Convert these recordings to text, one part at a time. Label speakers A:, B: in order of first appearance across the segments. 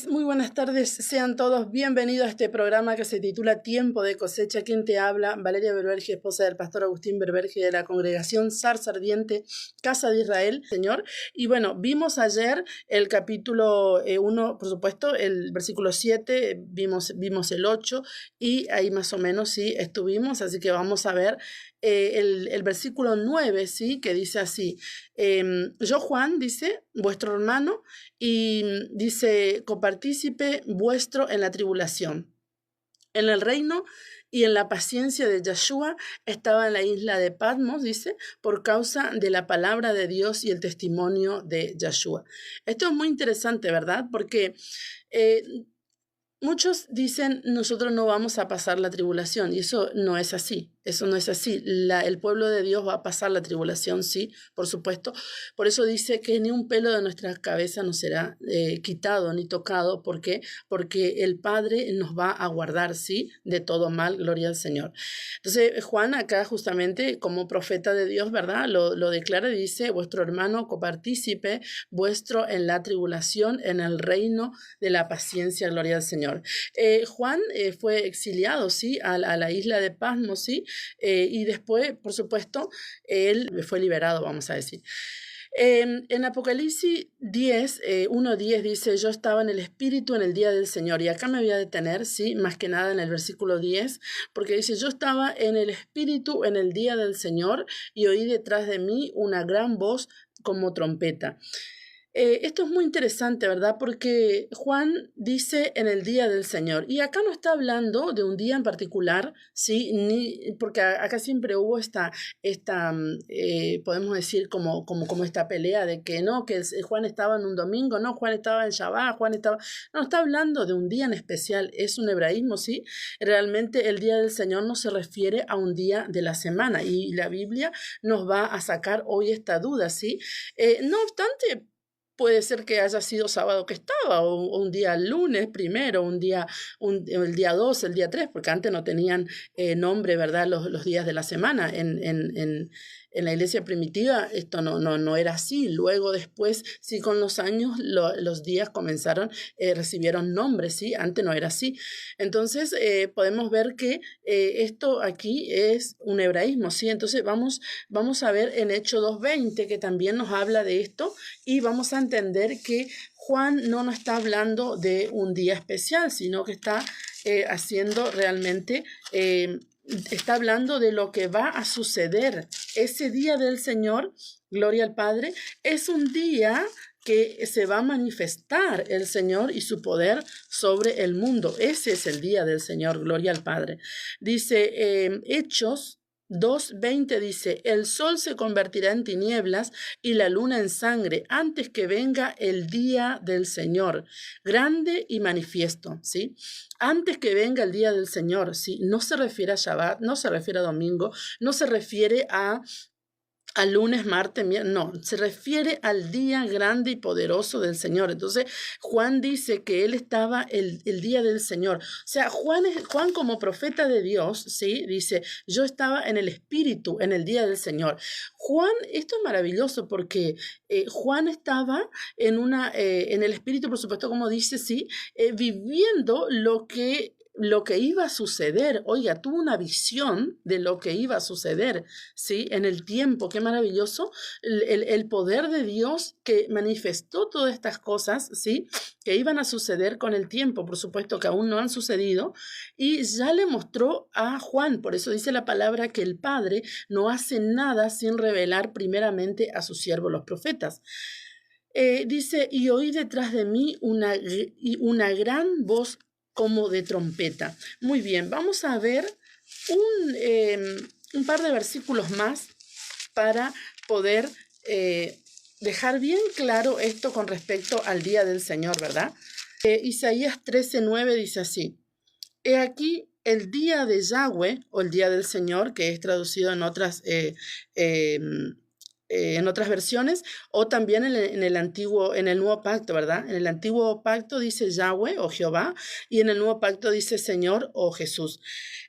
A: muy buenas tardes, sean todos bienvenidos a este programa que se titula Tiempo de Cosecha. Quien te habla, Valeria Berberge, esposa del pastor Agustín Berberge de la congregación Zarza Ardiente, Casa de Israel, Señor. Y bueno, vimos ayer el capítulo 1, por supuesto, el versículo 7, vimos el 8 y ahí más o menos sí estuvimos, así que vamos a ver el versículo 9, ¿sí? Que dice así, yo Juan, dice, vuestro hermano, y dice, copartícipe vuestro en la tribulación, en el reino y en la paciencia de Yeshua, estaba en la isla de Patmos, dice, por causa de la palabra de Dios y el testimonio de Yeshua. Esto es muy interesante, ¿verdad? Porque muchos dicen, nosotros no vamos a pasar la tribulación, y eso no es así. Eso no es así. El pueblo de Dios va a pasar la tribulación, sí, por supuesto. Por eso dice que ni un pelo de nuestra cabeza nos será quitado ni tocado. ¿Por qué? Porque el Padre nos va a guardar, sí, de todo mal. Gloria al Señor. Entonces, Juan acá justamente como profeta de Dios, ¿verdad? Lo declara y dice, vuestro hermano copartícipe vuestro en la tribulación, en el reino de la paciencia. Gloria al Señor. Juan fue exiliado, sí, a la isla de Patmos, sí. Y después, por supuesto, él fue liberado, vamos a decir. En Apocalipsis 10, 1:10 dice, yo estaba en el Espíritu en el día del Señor. Y acá me voy a detener, sí, más que nada en el versículo 10, porque dice, yo estaba en el Espíritu en el día del Señor y oí detrás de mí una gran voz como trompeta. Esto es muy interesante, ¿verdad? Porque Juan dice en el día del Señor, y acá no está hablando de un día en particular, ¿sí? Porque acá siempre hubo podemos decir, como esta pelea de que no, que Juan estaba en un domingo, no, Juan estaba en Shabbat, no, está hablando de un día en especial, es un hebraísmo, ¿sí? Realmente el día del Señor no se refiere a un día de la semana, y la Biblia nos va a sacar hoy esta duda, ¿sí? No obstante, puede ser que haya sido sábado que estaba, o un día lunes primero, el día 2, el día 3, porque antes no tenían nombre, ¿verdad? Los días de la semana. En la iglesia primitiva esto no era así. Luego después, sí, con los años los días recibieron nombres, ¿sí? Antes no era así. Entonces podemos ver que esto aquí es un hebraísmo, ¿sí? Entonces vamos a ver en Hechos 2:20 que también nos habla de esto, y vamos a entender que Juan no nos está hablando de un día especial, sino que está haciendo realmente, está hablando de lo que va a suceder. Ese día del Señor, gloria al Padre, es un día que se va a manifestar el Señor y su poder sobre el mundo. Ese es el día del Señor, gloria al Padre. Dice Hechos 2:20 dice, el sol se convertirá en tinieblas y la luna en sangre antes que venga el día del Señor, grande y manifiesto, ¿sí? Antes que venga el día del Señor, ¿sí? No se refiere a Shabbat, no se refiere a domingo, no se refiere al lunes, martes, no, se refiere al día grande y poderoso del Señor. Entonces, Juan dice que él estaba el día del Señor. O sea, Juan como profeta de Dios, ¿sí? Dice, yo estaba en el Espíritu en el día del Señor. Juan, esto es maravilloso porque Juan estaba en el Espíritu, por supuesto, como dice, sí, viviendo lo que iba a suceder. Oiga, tuvo una visión de lo que iba a suceder, ¿sí? En el tiempo. Qué maravilloso el poder de Dios que manifestó todas estas cosas, ¿sí? Que iban a suceder con el tiempo, por supuesto que aún no han sucedido, y ya le mostró a Juan. Por eso dice la palabra que el Padre no hace nada sin revelar primeramente a sus siervos los profetas. Dice, y oí detrás de mí una gran voz como de trompeta. Muy bien, vamos a ver un par de versículos más para poder dejar bien claro esto con respecto al día del Señor, ¿verdad? Isaías 13:9 dice así, he aquí el día de Yahweh, o el día del Señor, que es traducido en otras versiones, o también en el Nuevo Pacto, ¿verdad? En el Antiguo Pacto dice Yahweh o Jehová, y en el Nuevo Pacto dice Señor o Jesús.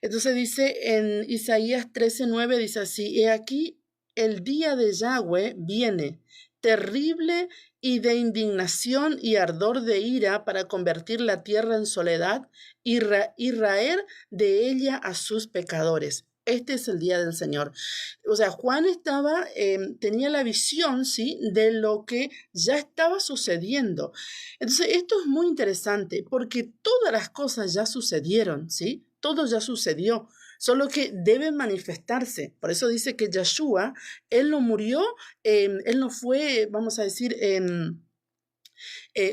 A: Entonces dice en Isaías 13:9, dice así, he aquí el día de Yahweh viene, terrible y de indignación y ardor de ira para convertir la tierra en soledad y raer de ella a sus pecadores. Este es el día del Señor. O sea, Juan tenía la visión, ¿sí?, de lo que ya estaba sucediendo. Entonces, esto es muy interesante porque todas las cosas ya sucedieron, ¿sí? Todo ya sucedió, solo que deben manifestarse. Por eso dice que Yeshua, él no murió, él no fue, vamos a decir,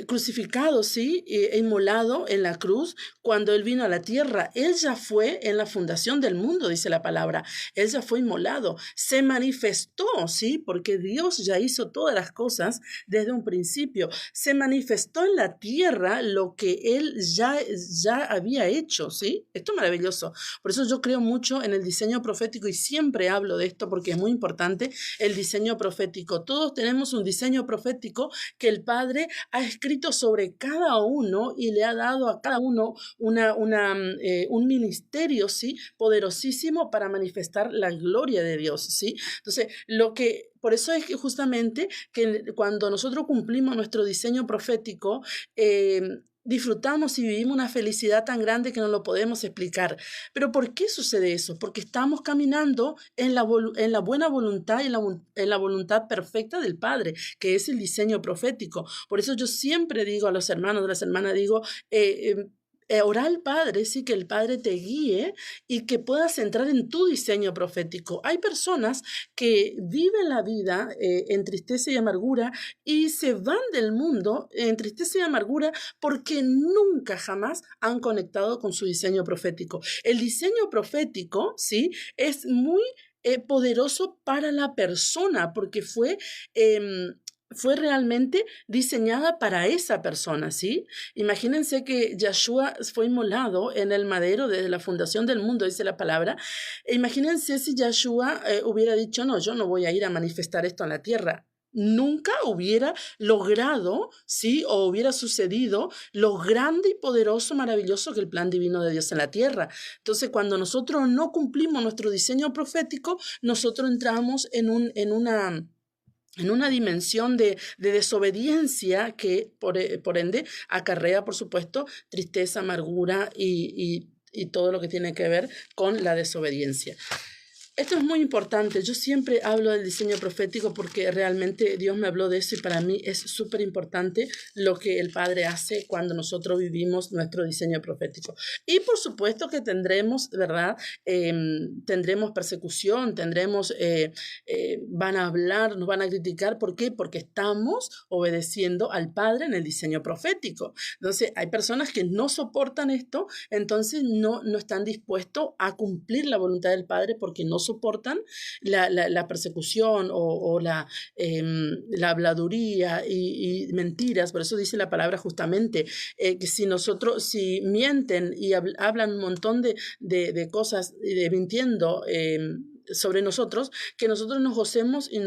A: crucificado, ¿sí? Inmolado en la cruz cuando él vino a la tierra. Él ya fue en la fundación del mundo, dice la palabra. Él ya fue inmolado. Se manifestó, ¿sí? Porque Dios ya hizo todas las cosas desde un principio. Se manifestó en la tierra lo que él ya había hecho, ¿sí? Esto es maravilloso. Por eso yo creo mucho en el diseño profético y siempre hablo de esto porque es muy importante el diseño profético. Todos tenemos un diseño profético que el Padre ha escrito sobre cada uno y le ha dado a cada uno un ministerio, ¿sí?, poderosísimo para manifestar la gloria de Dios, ¿sí? Entonces, por eso es que justamente que cuando nosotros cumplimos nuestro diseño profético, disfrutamos y vivimos una felicidad tan grande que no lo podemos explicar. Pero ¿por qué sucede eso? Porque estamos caminando en la buena voluntad y en la voluntad perfecta del Padre, que es el diseño profético. Por eso yo siempre digo a los hermanos, a las hermanas, digo, ora al Padre, sí, que el Padre te guíe y que puedas entrar en tu diseño profético. Hay personas que viven la vida en tristeza y amargura y se van del mundo en tristeza y amargura porque nunca jamás han conectado con su diseño profético. El diseño profético, sí, es muy poderoso para la persona porque fue realmente diseñada para esa persona, ¿sí? Imagínense que Yeshua fue inmolado en el madero desde la fundación del mundo, dice la palabra. Imagínense si Yeshua hubiera dicho, no, yo no voy a ir a manifestar esto en la tierra. Nunca hubiera logrado, ¿sí?, o hubiera sucedido lo grande y poderoso, maravilloso que el plan divino de Dios en la tierra. Entonces, cuando nosotros no cumplimos nuestro diseño profético, nosotros entramos en una dimensión de desobediencia que por ende acarrea, por supuesto, tristeza, amargura y todo lo que tiene que ver con la desobediencia. Esto es muy importante. Yo siempre hablo del diseño profético porque realmente Dios me habló de eso y para mí es súper importante lo que el Padre hace cuando nosotros vivimos nuestro diseño profético. Y por supuesto que tendremos, ¿verdad? Tendremos persecución, van a hablar, nos van a criticar. ¿Por qué? Porque estamos obedeciendo al Padre en el diseño profético. Entonces, hay personas que no soportan esto, entonces no están dispuestos a cumplir la voluntad del Padre porque no soportan la persecución o la habladuría y mentiras. Por eso dice la palabra justamente que si mienten y hablan un montón de cosas mintiendo sobre nosotros, que nosotros nos gocemos y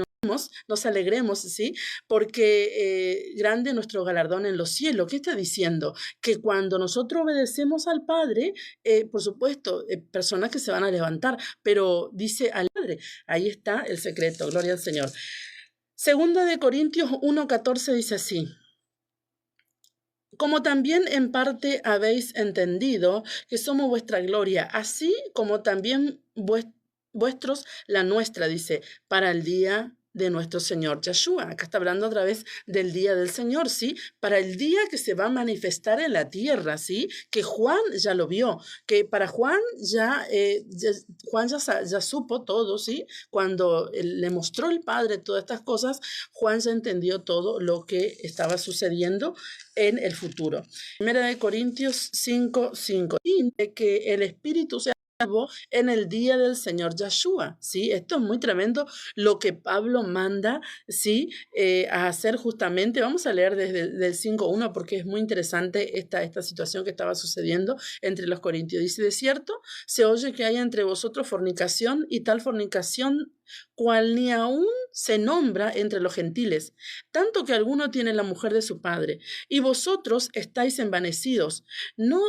A: nos alegremos, ¿sí? Porque grande nuestro galardón en los cielos. ¿Qué está diciendo? Que cuando nosotros obedecemos al Padre, por supuesto, personas que se van a levantar, pero dice al Padre, ahí está el secreto, gloria al Señor. Segunda de Corintios 1:14 dice así: como también en parte habéis entendido que somos vuestra gloria, así como también vuestros la nuestra, dice, para el día de nuestro Señor Yeshua. Acá está hablando otra vez del día del Señor, ¿sí? Para el día que se va a manifestar en la tierra, ¿sí? Que Juan ya lo vio, que para Juan Juan ya supo todo, ¿sí? Cuando le mostró el Padre todas estas cosas, Juan ya entendió todo lo que estaba sucediendo en el futuro. Primera de Corintios 5:5. Y de que el Espíritu sea en el día del Señor Yeshua, ¿sí? Esto es muy tremendo lo que Pablo manda, ¿sí? A hacer justamente. Vamos a leer desde el 5:1 porque es muy interesante esta situación que estaba sucediendo entre los corintios. Dice, de cierto, se oye que hay entre vosotros fornicación y tal fornicación cual ni aún se nombra entre los gentiles, tanto que alguno tiene la mujer de su padre, y vosotros estáis envanecidos. No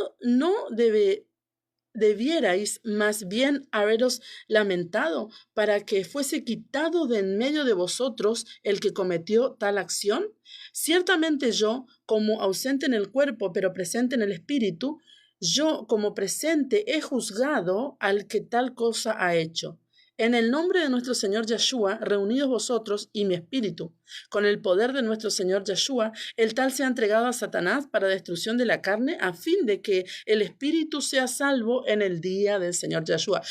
A: debierais más bien haberos lamentado para que fuese quitado de en medio de vosotros el que cometió tal acción. Ciertamente yo, como ausente en el cuerpo, pero presente en el espíritu, yo como presente he juzgado al que tal cosa ha hecho. En el nombre de nuestro Señor Yeshua, reunidos vosotros y mi espíritu, con el poder de nuestro Señor Yeshua, el tal se ha entregado a Satanás para destrucción de la carne, a fin de que el espíritu sea salvo en el día del Señor Yeshua.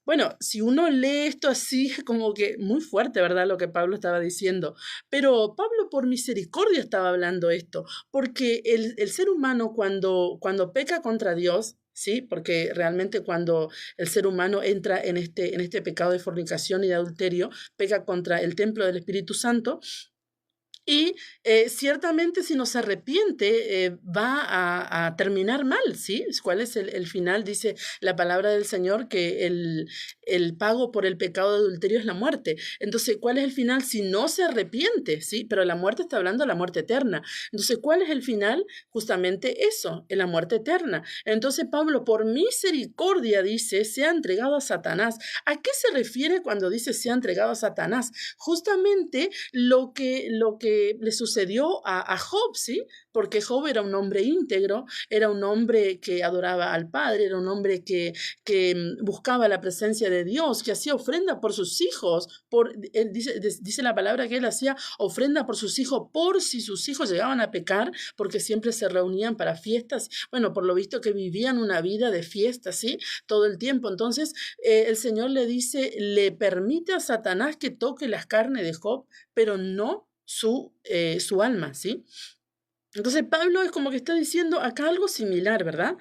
A: Bueno, si uno lee esto así, como que muy fuerte, ¿verdad? Lo que Pablo estaba diciendo. Pero Pablo por misericordia estaba hablando esto, porque el ser humano cuando peca contra Dios, ¿sí? Porque realmente cuando el ser humano entra en este pecado de fornicación y de adulterio, peca contra el templo del Espíritu Santo, y ciertamente si no se arrepiente va a terminar mal, ¿sí? ¿Cuál es el final? Dice la palabra del Señor que el pago por el pecado de adulterio es la muerte. Entonces, ¿cuál es el final si no se arrepiente? ¿Sí? Pero la muerte está hablando de la muerte eterna. Entonces, ¿cuál es el final? Justamente eso, en la muerte eterna. Entonces, Pablo, por misericordia, dice, se ha entregado a Satanás. ¿A qué se refiere cuando dice se ha entregado a Satanás? Justamente lo que le sucedió a Job, ¿sí? Porque Job era un hombre íntegro, era un hombre que adoraba al Padre, era un hombre que buscaba la presencia de Dios, que hacía ofrenda por sus hijos, él dice la palabra que él hacía ofrenda por sus hijos, por si sus hijos llegaban a pecar, porque siempre se reunían para fiestas, bueno, por lo visto que vivían una vida de fiestas, ¿sí? Todo el tiempo. Entonces, el Señor le dice, le permite a Satanás que toque las carnes de Job, pero no su alma, ¿sí? Entonces Pablo es como que está diciendo acá algo similar, ¿verdad?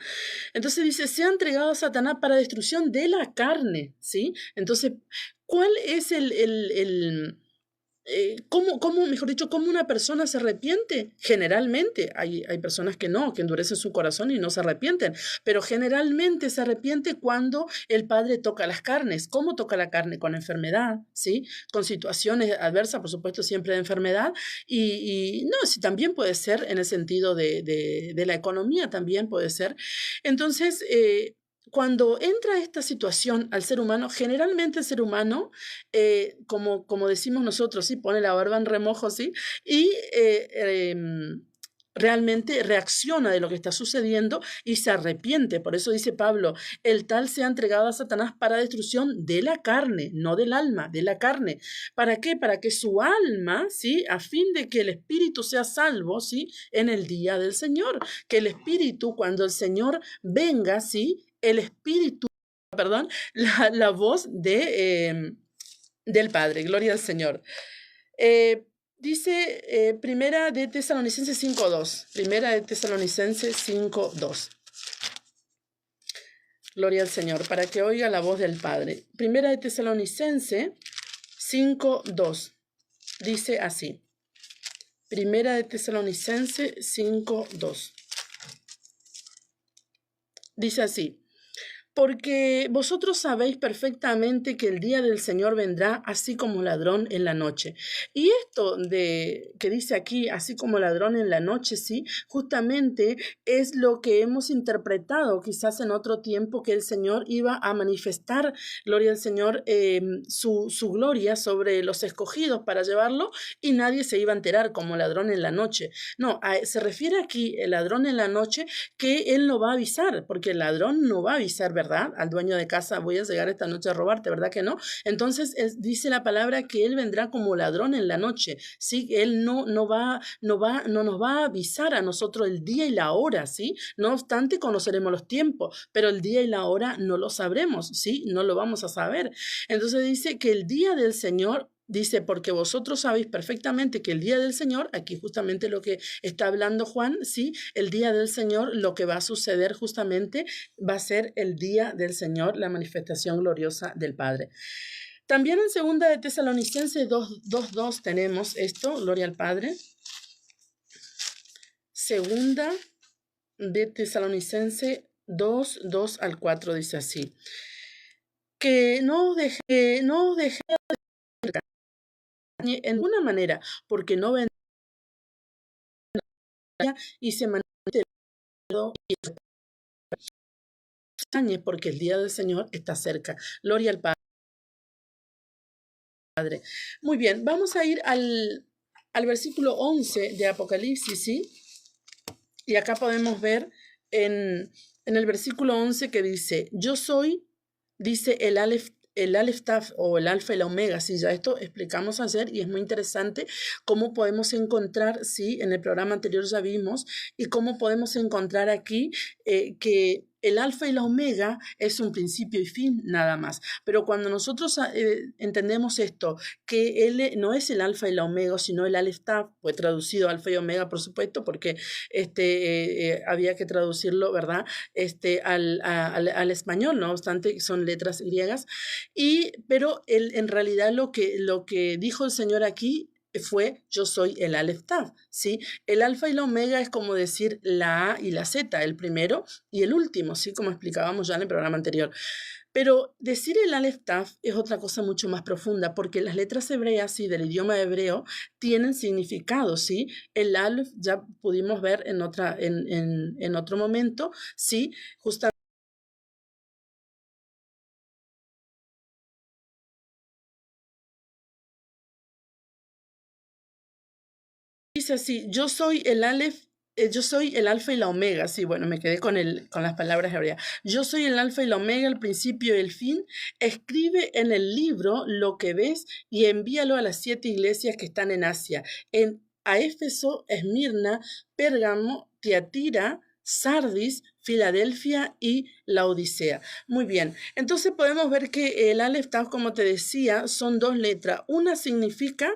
A: Entonces dice, se ha entregado a Satanás para destrucción de la carne, ¿sí? Entonces, ¿cuál es mejor dicho, cómo una persona se arrepiente? Generalmente, hay personas que no, que endurecen su corazón y no se arrepienten, pero generalmente se arrepiente cuando el Padre toca las carnes. ¿Cómo toca la carne? Con enfermedad, ¿sí? Con situaciones adversas, por supuesto, siempre de enfermedad, y no, sí, también puede ser en el sentido de la economía, también puede ser. Entonces, cuando entra esta situación al ser humano, generalmente el ser humano como decimos nosotros, ¿sí? Pone la barba en remojo, ¿sí? Y realmente reacciona de lo que está sucediendo y se arrepiente. Por eso dice Pablo, el tal se ha entregado a Satanás para destrucción de la carne, no del alma, de la carne. ¿Para qué? Para que su alma, ¿sí? A fin de que el espíritu sea salvo, ¿sí? En el día del Señor. Que el espíritu, cuando el Señor venga, ¿sí? El espíritu, perdón, la voz del Padre, gloria al Señor. Dice Primera de Tesalonicenses 5:2. Primera de Tesalonicenses 5:2. Gloria al Señor, para que oiga la voz del Padre. Primera de Tesalonicenses 5:2. Dice así. Primera de Tesalonicenses 5:2. Dice así. Porque vosotros sabéis perfectamente que el día del Señor vendrá así como ladrón en la noche. Y esto que dice aquí, así como ladrón en la noche, sí, justamente es lo que hemos interpretado quizás en otro tiempo, que el Señor iba a manifestar, gloria al Señor, su gloria sobre los escogidos para llevarlo y nadie se iba a enterar como ladrón en la noche. No, se refiere aquí el ladrón en la noche que él no va a avisar, porque el ladrón no va a avisar, ¿verdad? Al dueño de casa, voy a llegar esta noche a robarte, ¿verdad que no? Entonces dice la palabra que él vendrá como ladrón en la noche, ¿sí? Él no nos va a avisar a nosotros el día y la hora, ¿sí? No obstante, conoceremos los tiempos, pero el día y la hora no lo sabremos, ¿sí? No lo vamos a saber. Entonces dice que el día del Señor, dice, porque vosotros sabéis perfectamente que el día del Señor, aquí justamente lo que está hablando Juan, sí, el día del Señor, lo que va a suceder justamente va a ser el día del Señor, la manifestación gloriosa del Padre. También en segunda de Tesalonicenses 2:2 tenemos esto, gloria al Padre. Segunda de Tesalonicenses 2:2 al 4 dice así, que no os deje en ninguna manera, porque no vendrá y se manifiesta porque el día del Señor está cerca. Gloria al Padre. Muy bien, vamos a ir al versículo 11 de Apocalipsis, ¿sí? Y acá podemos ver en el versículo 11 que dice, yo soy, dice el Aleph Taf o el Alfa y la Omega, sí, ya esto explicamos ayer y es muy interesante cómo podemos encontrar, sí, en el programa anterior ya vimos, y cómo podemos encontrar aquí que el alfa y la omega es un principio y fin nada más. Pero cuando nosotros entendemos esto, que él no es el alfa y la omega, sino el Aleph Tav, fue traducido alfa y omega, por supuesto, porque había que traducirlo, ¿verdad? Al español, no obstante, son letras griegas. Pero en realidad lo que dijo el Señor aquí fue yo soy el Aleph Tav, ¿sí? El alfa y la omega es como decir la A y la Z, el primero y el último, ¿sí? Como explicábamos ya en el programa anterior. Pero decir el Aleph Tav es otra cosa mucho más profunda, porque las letras hebreas, sí, del idioma hebreo, tienen significado, ¿sí? El Aleph ya pudimos ver en otro momento, ¿sí? Justamente dice así, yo soy el alfa y la omega, sí, bueno, me quedé con las palabras hebreas. Yo soy el alfa y la omega, el principio y el fin. Escribe en el libro lo que ves y envíalo a las 7 iglesias que están en Asia, a Éfeso, Esmirna, Pérgamo, Tiatira, Sardis, Filadelfia y Laodicea. Muy bien, entonces podemos ver que el Aleph Tav, como te decía, son dos letras. Una significa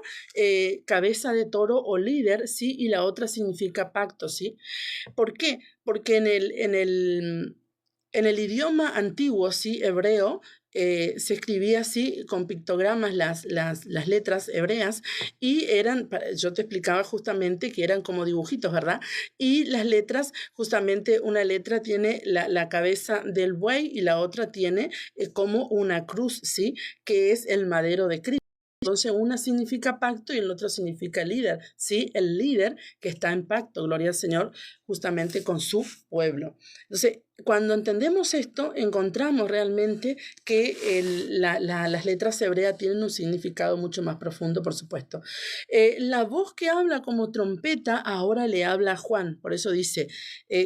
A: cabeza de toro o líder, ¿sí? Y la otra significa pacto, ¿sí? ¿Por qué? Porque en el idioma antiguo, ¿sí? Hebreo, se escribía así con pictogramas las letras hebreas y yo te explicaba justamente que eran como dibujitos, ¿verdad? Y las letras, justamente una letra tiene la cabeza del buey y la otra tiene como una cruz, ¿sí? Que es el madero de Cristo. Entonces una significa pacto y el otro significa líder, ¿sí? El líder que está en pacto, gloria al Señor, justamente con su pueblo. Entonces, cuando entendemos esto, encontramos realmente que las letras hebreas tienen un significado mucho más profundo, por supuesto. La voz que habla como trompeta ahora le habla a Juan, por eso dice,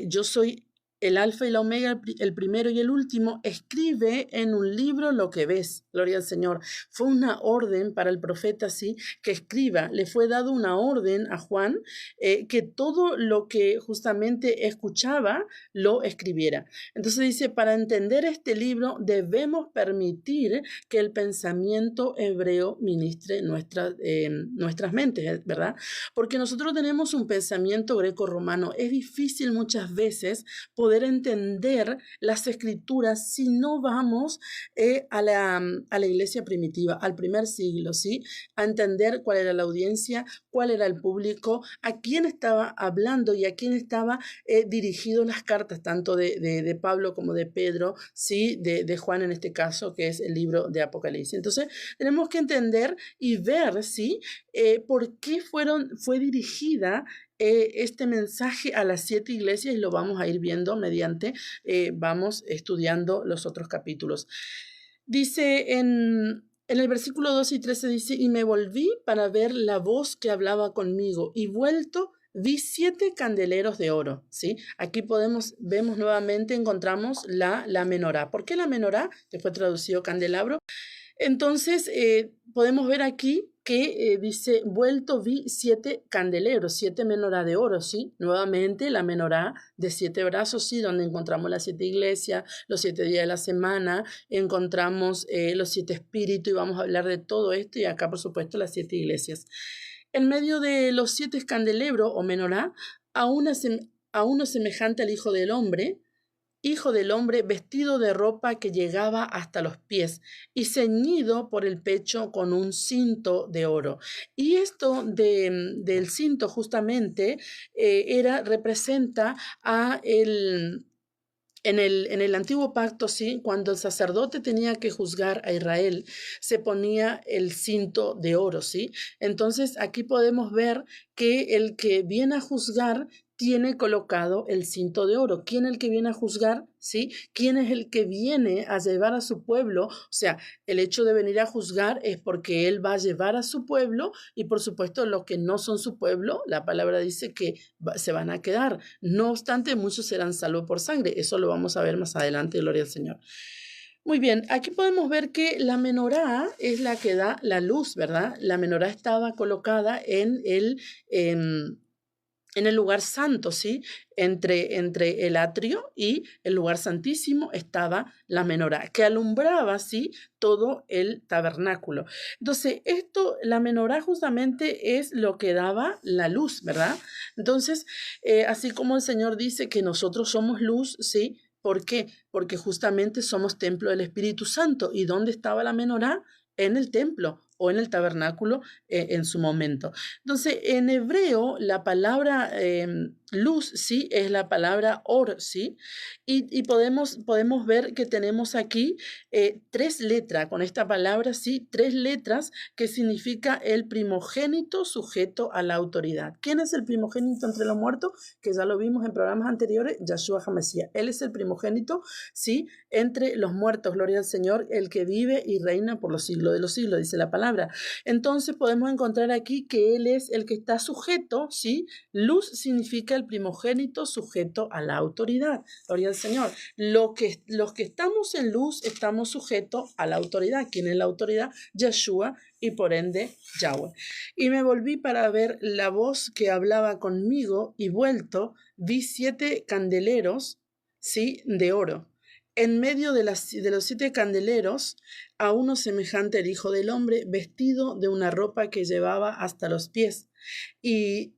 A: yo soy el alfa y la omega, el primero y el último, escribe en un libro lo que ves, gloria al Señor. Fue una orden para el profeta, sí, que escriba. Le fue dado una orden a Juan que todo lo que justamente escuchaba lo escribiera. Entonces dice, para entender este libro debemos permitir que el pensamiento hebreo ministre nuestras mentes, ¿verdad? Porque nosotros tenemos un pensamiento greco-romano. Es difícil muchas veces poder entender las escrituras si no vamos a la iglesia primitiva, al primer siglo, ¿sí? A entender cuál era la audiencia, cuál era el público, a quién estaba hablando y a quién estaba dirigido las cartas, tanto de Pablo como de Pedro, ¿sí? De Juan en este caso, que es el libro de Apocalipsis. Entonces, tenemos que entender y ver, ¿sí? Por qué fue dirigida este mensaje a las 7 iglesias y lo vamos a ir viendo mediante, vamos estudiando los otros capítulos. Dice en el versículo 12 y 13 dice, y me volví para ver la voz que hablaba conmigo y vuelto vi 7 candeleros de oro, ¿sí? Aquí vemos nuevamente, encontramos la menorá. ¿Por qué la menorá? Que fue traducido candelabro. Entonces, podemos ver aquí que dice, vuelto vi 7 candeleros, 7 menorá de oro, ¿sí? Nuevamente la menorá de 7 brazos, ¿sí? Donde encontramos las 7 iglesias, los 7 días de la semana, encontramos los 7 espíritus y vamos a hablar de todo esto y acá, por supuesto, las 7 iglesias. En medio de los 7 candelebros o menorá, a uno semejante al Hijo del hombre vestido de ropa que llegaba hasta los pies y ceñido por el pecho con un cinto de oro. Y esto del cinto justamente representa en el antiguo pacto, sí, cuando el sacerdote tenía que juzgar a Israel, se ponía el cinto de oro, sí. Entonces aquí podemos ver que el que viene a juzgar tiene colocado el cinto de oro. ¿Quién es el que viene a juzgar? ¿Sí? ¿Quién es el que viene a llevar a su pueblo? O sea, el hecho de venir a juzgar es porque Él va a llevar a su pueblo y por supuesto los que no son su pueblo, la palabra dice que se van a quedar. No obstante, muchos serán salvos por sangre. Eso lo vamos a ver más adelante, gloria al Señor. Muy bien, aquí podemos ver que la menorá es la que da la luz, ¿verdad? La menorá estaba colocada en el lugar santo, ¿sí? Entre el atrio y el lugar santísimo estaba la menorá, que alumbraba, ¿sí? Todo el tabernáculo. Entonces, la menorá justamente es lo que daba la luz, ¿verdad? Entonces, así como el Señor dice que nosotros somos luz, ¿sí? ¿Por qué? Porque justamente somos templo del Espíritu Santo. ¿Y dónde estaba la menorá? En el templo o en el tabernáculo en su momento. Entonces, en hebreo, la palabra luz, ¿sí? Es la palabra or, ¿sí? Y podemos ver que tenemos aquí 3 letras, con esta palabra, ¿sí? 3 letras que significa el primogénito sujeto a la autoridad. ¿Quién es el primogénito entre los muertos? Que ya lo vimos en programas anteriores, Yahshua HaMashiach. Él es el primogénito, ¿sí? Entre los muertos, gloria al Señor, el que vive y reina por los siglos de los siglos, dice la palabra. Entonces podemos encontrar aquí que Él es el que está sujeto, ¿sí? Luz significa el primogénito sujeto a la autoridad, gloria al Señor. Los que estamos en luz estamos sujetos a la autoridad. ¿Quién es la autoridad? Yahshua y por ende Yahweh. Y me volví para ver la voz que hablaba conmigo y vuelto vi 7 candeleros, ¿sí? De oro. En medio de los 7 candeleros, a uno semejante al Hijo del Hombre, vestido de una ropa que llevaba hasta los pies, y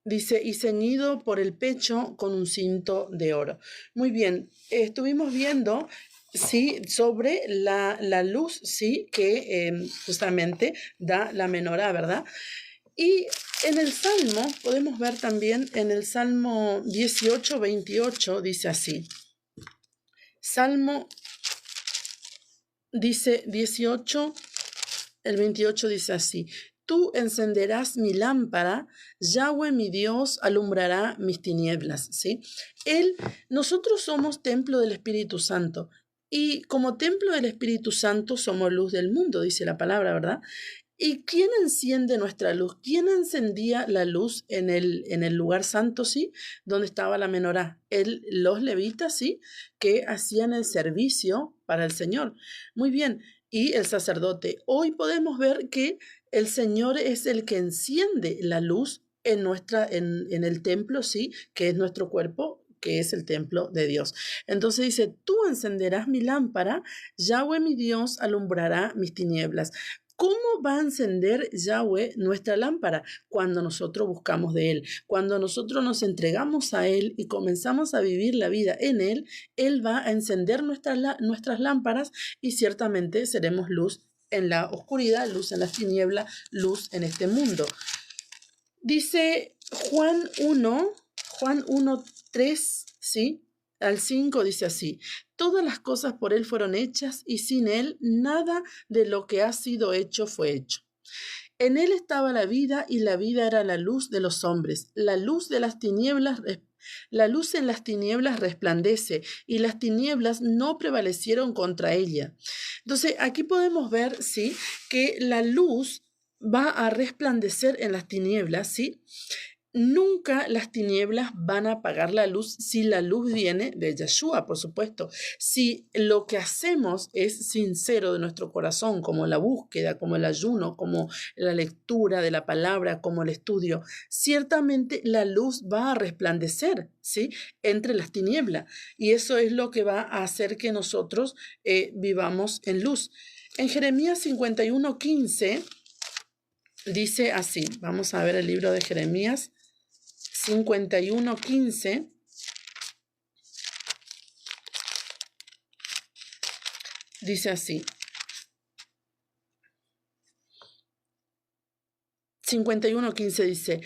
A: dice, y ceñido por el pecho con un cinto de oro. Muy bien, estuvimos viendo, sí, sobre la luz, sí, que justamente da la menorá, ¿verdad? Y en el Salmo, podemos ver también en el Salmo 18, 28, dice así. Salmo dice 18, el 28 dice así. Tú encenderás mi lámpara, Yahweh mi Dios alumbrará mis tinieblas, ¿sí? Nosotros somos templo del Espíritu Santo y como templo del Espíritu Santo somos luz del mundo, dice la palabra, ¿verdad? ¿Y quién enciende nuestra luz? ¿Quién encendía la luz en el lugar santo, sí? Donde estaba la menorá. Los levitas, sí, que hacían el servicio para el Señor. Muy bien. Y el sacerdote. Hoy podemos ver que el Señor es el que enciende la luz en el templo, sí, que es nuestro cuerpo, que es el templo de Dios. Entonces dice, tú encenderás mi lámpara, Yahweh mi Dios alumbrará mis tinieblas. ¿Cómo va a encender Yahweh nuestra lámpara? Cuando nosotros buscamos de Él, cuando nosotros nos entregamos a Él y comenzamos a vivir la vida en Él, Él va a encender nuestras lámparas y ciertamente seremos luz en la oscuridad, luz en las tinieblas, luz en este mundo. Dice Juan 1, 3, ¿sí? Al 5 dice así, todas las cosas por Él fueron hechas y sin Él nada de lo que ha sido hecho fue hecho. En Él estaba la vida y la vida era la luz de los hombres. La luz en las tinieblas resplandece y las tinieblas no prevalecieron contra ella. Entonces aquí podemos ver, ¿sí? Que la luz va a resplandecer en las tinieblas, ¿sí? Nunca las tinieblas van a apagar la luz si la luz viene de Yahshua, por supuesto. Si lo que hacemos es sincero de nuestro corazón, como la búsqueda, como el ayuno, como la lectura de la palabra, como el estudio, ciertamente la luz va a resplandecer, ¿sí? Entre las tinieblas. Y eso es lo que va a hacer que nosotros vivamos en luz. En Jeremías 51:15 dice así, vamos a ver el libro de Jeremías 51:15 dice así. 51:15 dice,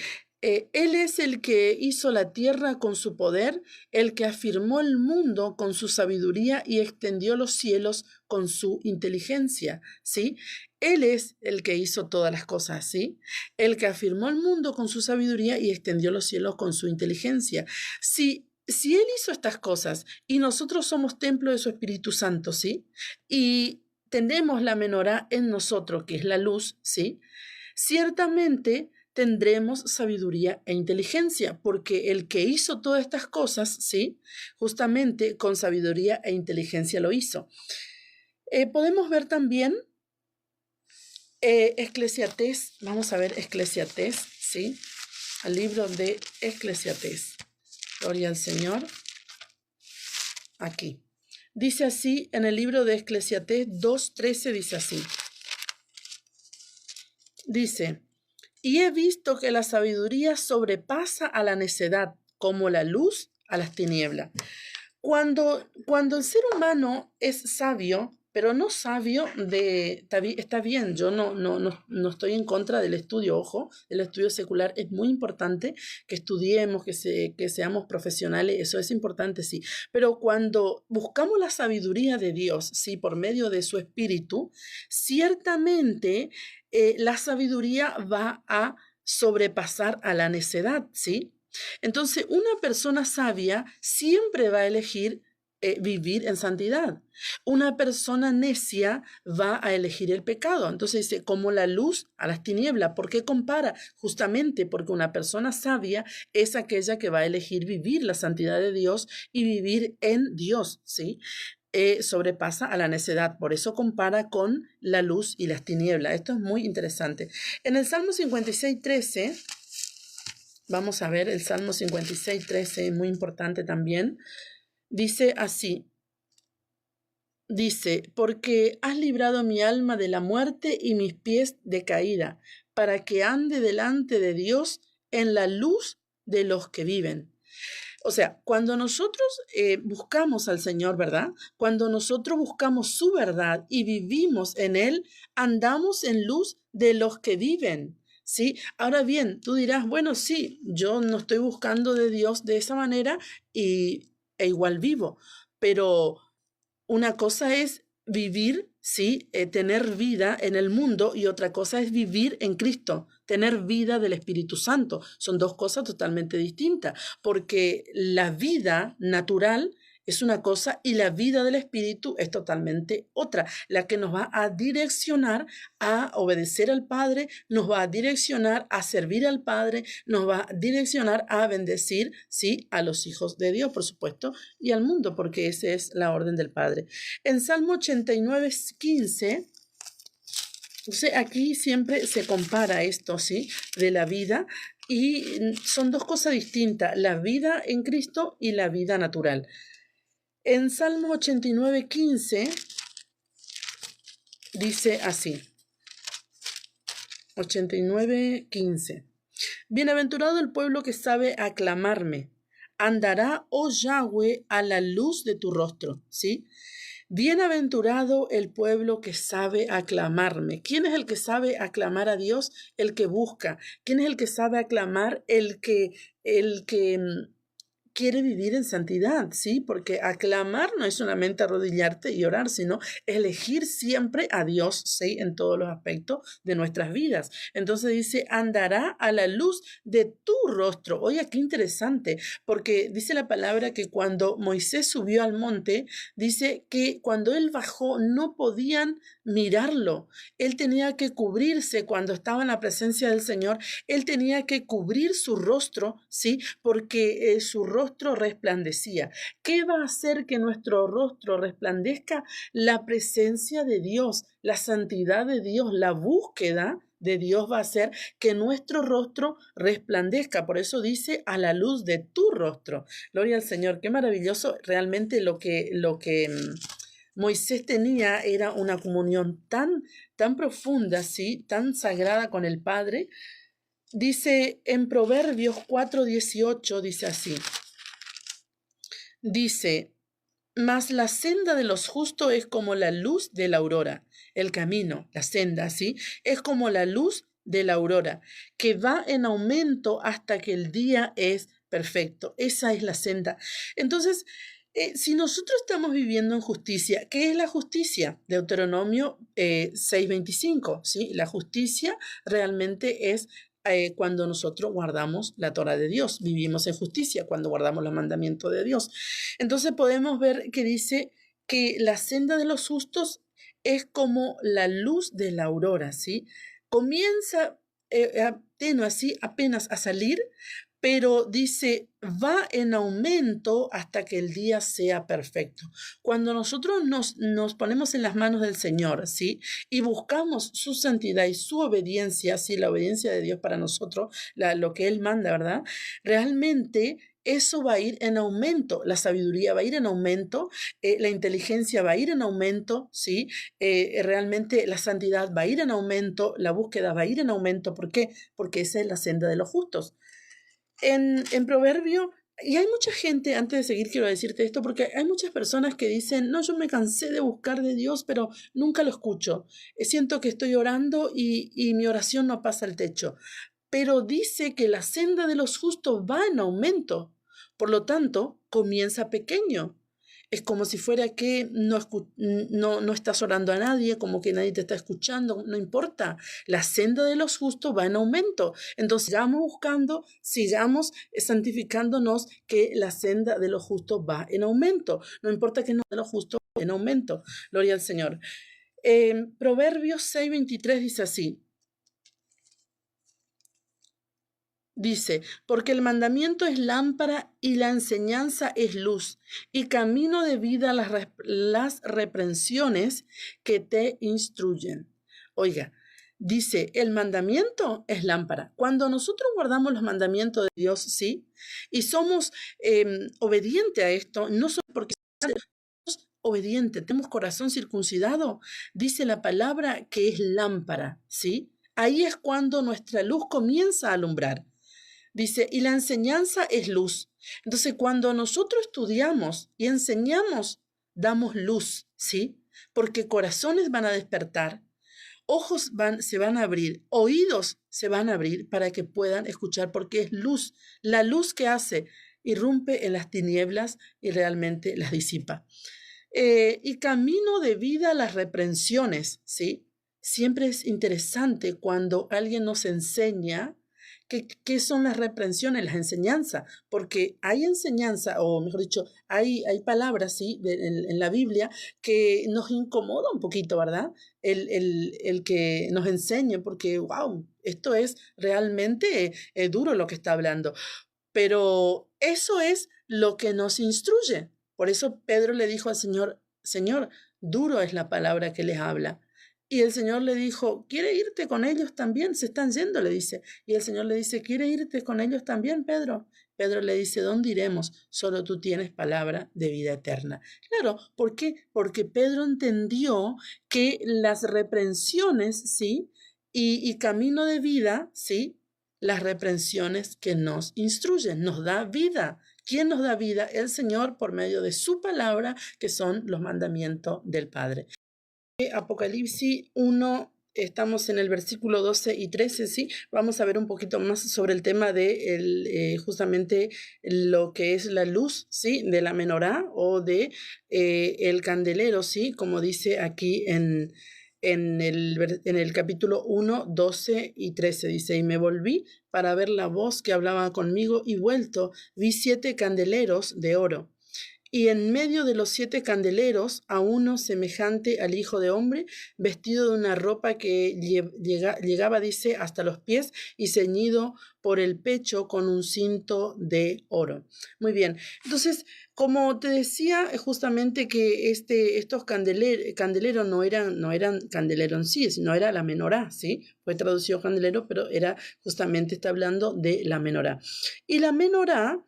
A: Él es el que hizo la tierra con su poder, el que afirmó el mundo con su sabiduría y extendió los cielos con su inteligencia, ¿sí? Él es el que hizo todas las cosas, ¿sí? El que afirmó el mundo con su sabiduría y extendió los cielos con su inteligencia. Si Él hizo estas cosas y nosotros somos templo de su Espíritu Santo, ¿sí? Y tenemos la menorá en nosotros, que es la luz, ¿sí? Ciertamente tendremos sabiduría e inteligencia, porque el que hizo todas estas cosas, ¿sí? Justamente con sabiduría e inteligencia lo hizo. Podemos ver también Eclesiastés, vamos a ver Eclesiastés, ¿sí? Al libro de Eclesiastés. Gloria al Señor. Aquí. Dice así en el libro de Eclesiastés 2:13, dice así. Dice, y he visto que la sabiduría sobrepasa a la necedad, como la luz a las tinieblas. Cuando el ser humano es sabio, pero no sabio está bien, yo no estoy en contra del estudio, ojo, el estudio secular es muy importante, que estudiemos, que seamos profesionales, eso es importante, sí, pero cuando buscamos la sabiduría de Dios, sí, por medio de su Espíritu, ciertamente la sabiduría va a sobrepasar a la necedad, ¿sí? Entonces, una persona sabia siempre va a elegir vivir en santidad. Una persona necia va a elegir el pecado. Entonces dice, como la luz a las tinieblas. ¿Por qué compara? Justamente porque una persona sabia es aquella que va a elegir vivir la santidad de Dios y vivir en Dios, ¿sí? Sobrepasa a la necedad. Por eso compara con la luz y las tinieblas. Esto es muy interesante. En el Salmo 56:13... Vamos a ver el Salmo 56:13, muy importante también. Dice así, dice, porque has librado mi alma de la muerte y mis pies de caída, para que ande delante de Dios en la luz de los que viven. O sea, cuando nosotros buscamos al Señor, ¿verdad? Cuando nosotros buscamos su verdad y vivimos en Él, andamos en luz de los que viven. ¿Sí? Ahora bien, tú dirás, bueno, sí, yo no estoy buscando de Dios de esa manera e igual vivo, pero una cosa es vivir, sí, tener vida en el mundo y otra cosa es vivir en Cristo, tener vida del Espíritu Santo. Son dos cosas totalmente distintas, porque la vida natural es una cosa y la vida del Espíritu es totalmente otra, la que nos va a direccionar a obedecer al Padre, nos va a direccionar a servir al Padre, nos va a direccionar a bendecir, sí, a los hijos de Dios, por supuesto, y al mundo, porque esa es la orden del Padre. En Salmo 89:15, aquí siempre se compara esto, ¿sí? De la vida, y son dos cosas distintas, la vida en Cristo y la vida natural. En Salmo 89:15 dice así, 89:15. Bienaventurado el pueblo que sabe aclamarme, andará, oh Yahweh, a la luz de tu rostro, ¿sí? Bienaventurado el pueblo que sabe aclamarme. ¿Quién es el que sabe aclamar a Dios? El que busca. ¿Quién es el que sabe aclamar? El que quiere vivir en santidad, ¿sí? Porque aclamar no es solamente arrodillarte y orar, sino elegir siempre a Dios, ¿sí? En todos los aspectos de nuestras vidas. Entonces dice, andará a la luz de tu rostro. Oye, qué interesante, porque dice la palabra que cuando Moisés subió al monte, dice que cuando él bajó no podían mirarlo. Él tenía que cubrirse cuando estaba en la presencia del Señor. Él tenía que cubrir su rostro, ¿sí? Porque su rostro resplandecía. ¿Qué va a hacer que nuestro rostro resplandezca? La presencia de Dios, la santidad de Dios, la búsqueda de Dios va a hacer que nuestro rostro resplandezca. Por eso dice a la luz de tu rostro. Gloria al Señor. Qué maravilloso. Realmente lo que Moisés tenía era una comunión tan profunda, ¿sí? Tan sagrada con el Padre. Dice en Proverbios 4:18, dice así. Dice, mas la senda de los justos es como la luz de la aurora. El camino, la senda, ¿sí? Es como la luz de la aurora, que va en aumento hasta que el día es perfecto. Esa es la senda. Entonces, si nosotros estamos viviendo en justicia, ¿qué es la justicia? Deuteronomio 6:25, ¿sí? La justicia realmente es cuando nosotros guardamos la Torá de Dios, vivimos en justicia cuando guardamos los mandamientos de Dios. Entonces podemos ver que dice que la senda de los justos es como la luz de la aurora, ¿sí? Comienza tenue así apenas a salir, pero dice, va en aumento hasta que el día sea perfecto. Cuando nosotros nos ponemos en las manos del Señor, ¿sí? Y buscamos su santidad y su obediencia, ¿sí? La obediencia de Dios para nosotros, lo que Él manda, ¿verdad? Realmente eso va a ir en aumento, la sabiduría va a ir en aumento, la inteligencia va a ir en aumento, ¿sí? Realmente la santidad va a ir en aumento, la búsqueda va a ir en aumento. ¿Por qué? Porque esa es la senda de los justos. En Proverbio, y hay mucha gente, antes de seguir quiero decirte esto, porque hay muchas personas que dicen, no, yo me cansé de buscar de Dios, pero nunca lo escucho. Siento que estoy orando y mi oración no pasa al techo. Pero dice que la senda de los justos va en aumento. Por lo tanto, comienza pequeño. Es como si fuera que no estás orando a nadie, como que nadie te está escuchando, no importa. La senda de los justos va en aumento. Entonces, sigamos buscando, sigamos santificándonos, que la senda de los justos va en aumento. No importa que no de los justos va en aumento. Gloria al Señor. Proverbios 6:23 dice así. Dice, porque el mandamiento es lámpara y la enseñanza es luz, y camino de vida las reprensiones que te instruyen. Oiga, dice, el mandamiento es lámpara. Cuando nosotros guardamos los mandamientos de Dios, sí, y somos obedientes a esto, no solo porque somos obedientes, tenemos corazón circuncidado, dice la palabra que es lámpara, ¿sí? Ahí es cuando nuestra luz comienza a alumbrar. Dice, y la enseñanza es luz. Entonces, cuando nosotros estudiamos y enseñamos, damos luz, ¿sí? Porque corazones van a despertar, ojos se van a abrir, oídos se van a abrir para que puedan escuchar, porque es luz, la luz que hace, irrumpe en las tinieblas y realmente las disipa. Y camino de vida las reprensiones, ¿sí? Siempre es interesante cuando alguien nos enseña qué son las reprensiones, las enseñanzas, porque hay enseñanza, o mejor dicho, hay palabras, ¿sí? En la Biblia que nos incomoda un poquito, ¿verdad? El que nos enseñe, porque, wow, esto es realmente duro lo que está hablando. Pero eso es lo que nos instruye. Por eso Pedro le dijo al Señor, Señor, duro es la palabra que les habla. Y el Señor le dijo, ¿quiere irte con ellos también? Se están yendo, le dice. Y el Señor le dice, ¿quiere irte con ellos también, Pedro? Pedro le dice, ¿dónde iremos? Solo tú tienes palabra de vida eterna. Claro, ¿por qué? Porque Pedro entendió que las reprensiones, ¿sí? Y camino de vida, ¿sí? Las reprensiones que nos instruyen, nos da vida. ¿Quién nos da vida? El Señor por medio de su palabra, que son los mandamientos del Padre. Apocalipsis 1, estamos en el versículo 12 y 13, ¿sí? Vamos a ver un poquito más sobre el tema de justamente lo que es la luz, ¿sí? De la menorá o de el candelero, ¿sí? Como dice aquí en el capítulo 1, 12 y 13, dice, y me volví para ver la voz que hablaba conmigo, y vuelto vi 7 candeleros de oro. Y en medio de los 7 candeleros, a uno semejante al Hijo de Hombre, vestido de una ropa que llegaba, dice, hasta los pies, y ceñido por el pecho con un cinto de oro. Muy bien, entonces, como te decía, justamente que estos candeleros no eran candeleros en sí, sino era la menorá, ¿sí? Fue traducido candelero, pero justamente está hablando de la menorá. Y la menorá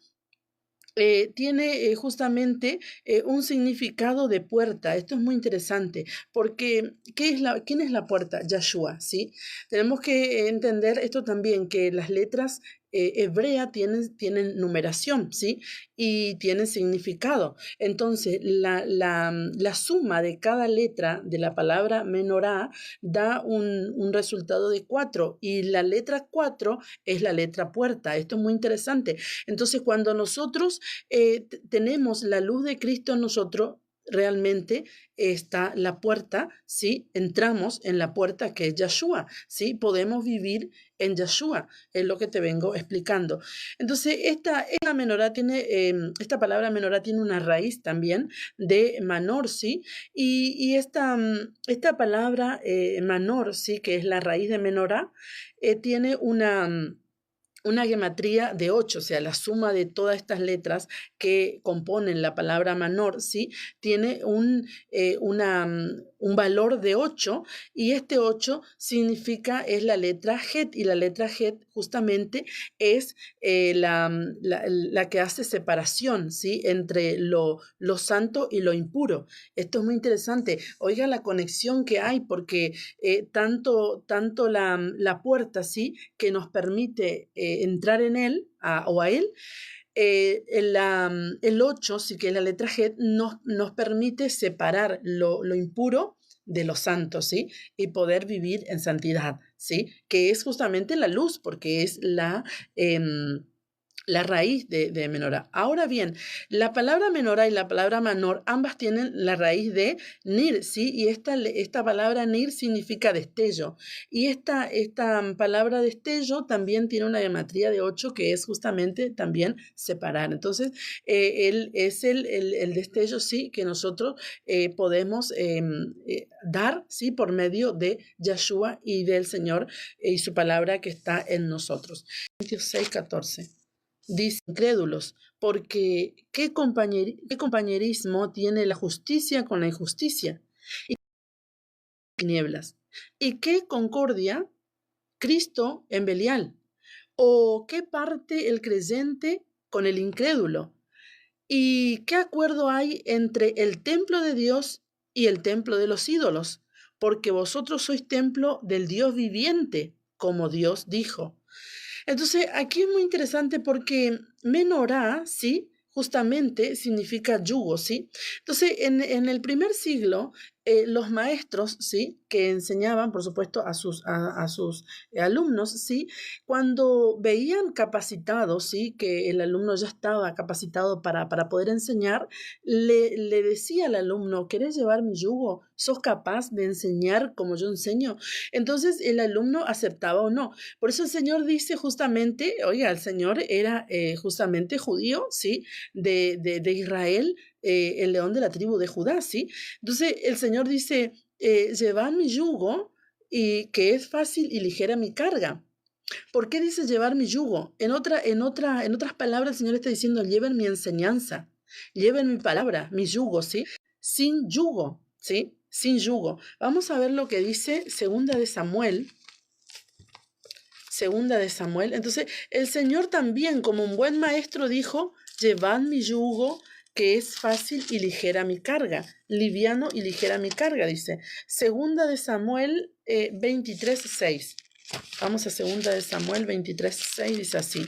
A: tiene justamente un significado de puerta. Esto es muy interesante, porque ¿quién es la puerta? Yahshua, ¿sí? Tenemos que entender esto también, que las letras hebrea tienen numeración, ¿sí? Y tienen significado. Entonces, la suma de cada letra de la palabra menorá da un resultado de 4 y la letra 4 es la letra puerta. Esto es muy interesante. Entonces, cuando nosotros tenemos la luz de Cristo en nosotros, realmente está la puerta, ¿sí? Entramos en la puerta que es Yeshua, ¿sí? Podemos vivir en Yeshua, es lo que te vengo explicando. Entonces, esta palabra menorá tiene una raíz también de manor, ¿sí? Y esta palabra manor, ¿sí? Que es la raíz de menorá, tiene una gematría de 8, o sea, la suma de todas estas letras que componen la palabra manor, ¿sí? Tiene un valor de 8 y este 8 es la letra Het y la letra Het justamente es la que hace separación, ¿sí? Entre lo santo y lo impuro. Esto es muy interesante. Oiga la conexión que hay porque tanto la puerta, ¿sí? Que nos permite entrar en él o a él, el 8, sí que es la letra G, nos permite separar lo impuro de lo santo, ¿sí? Y poder vivir en santidad, ¿sí? Que es justamente la luz, porque es la raíz de menorá. Ahora bien, la palabra menorá y la palabra manor, ambas tienen la raíz de nir, ¿sí? Y esta palabra nir significa destello. Y esta palabra destello también tiene una gematría de 8 que es justamente también separar. Entonces, él es el destello, ¿sí? Que nosotros podemos dar, ¿sí? Por medio de Yeshua y del Señor y su palabra que está en nosotros. Corintios 6:14. Dice, incrédulos, porque ¿qué compañerismo tiene la justicia con la injusticia? Y tinieblas. ¿Y qué concordia Cristo en Belial? ¿O qué parte el creyente con el incrédulo? ¿Y qué acuerdo hay entre el templo de Dios y el templo de los ídolos? Porque vosotros sois templo del Dios viviente, como Dios dijo. Entonces, aquí es muy interesante porque menorá, ¿sí? Justamente significa yugo, ¿sí? Entonces, en el primer siglo, los maestros, ¿sí? Que enseñaban, por supuesto, a sus alumnos, ¿sí? Cuando veían capacitados, ¿sí? Que el alumno ya estaba capacitado para poder enseñar, le decía al alumno, ¿querés llevar mi yugo? ¿Sos capaz de enseñar como yo enseño? Entonces, el alumno aceptaba o no. Por eso el Señor dice justamente, oiga, el Señor era justamente judío, ¿sí? De Israel, el león de la tribu de Judá, ¿sí? Entonces el Señor dice, llevad mi yugo y que es fácil y ligera mi carga. ¿Por qué dice llevar mi yugo? En otras palabras, el Señor está diciendo, lleven mi enseñanza, lleven mi palabra, mi yugo, ¿sí? Sin yugo, ¿sí? Sin yugo. Vamos a ver lo que dice Segunda de Samuel. Entonces, el Señor también, como un buen maestro, dijo, llevad mi yugo, que es fácil y ligera mi carga, liviano y ligera mi carga, dice. Segunda de Samuel 23:6. Vamos a Segunda de Samuel 23:6, dice así.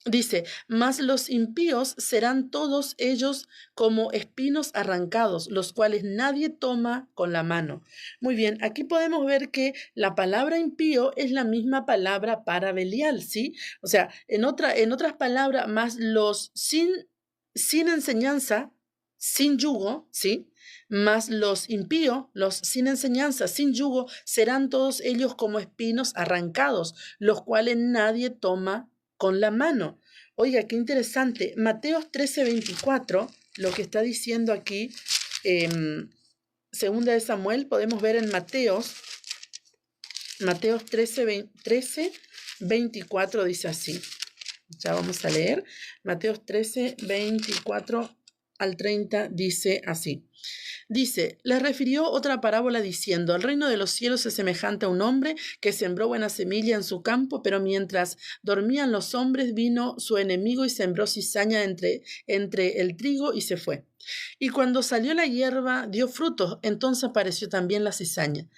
A: Dice, mas los impíos serán todos ellos como espinos arrancados, los cuales nadie toma con la mano. Muy bien, aquí podemos ver que la palabra impío es la misma palabra para Belial, ¿sí? O sea, en otras palabras, más los sin enseñanza, sin yugo, ¿sí? Mas los impíos, los sin enseñanza, sin yugo, serán todos ellos como espinos arrancados, los cuales nadie toma con la mano. Oiga, qué interesante. Mateos 13:24, lo que está diciendo aquí, Segunda de Samuel, podemos ver en Mateos 13:24 dice así. Ya vamos a leer. Mateos 13:24 al 30 dice así. Dice, les refirió otra parábola diciendo, el reino de los cielos es semejante a un hombre que sembró buena semilla en su campo, pero mientras dormían los hombres vino su enemigo y sembró cizaña entre el trigo y se fue. Y cuando salió la hierba dio frutos, entonces apareció también la cizaña.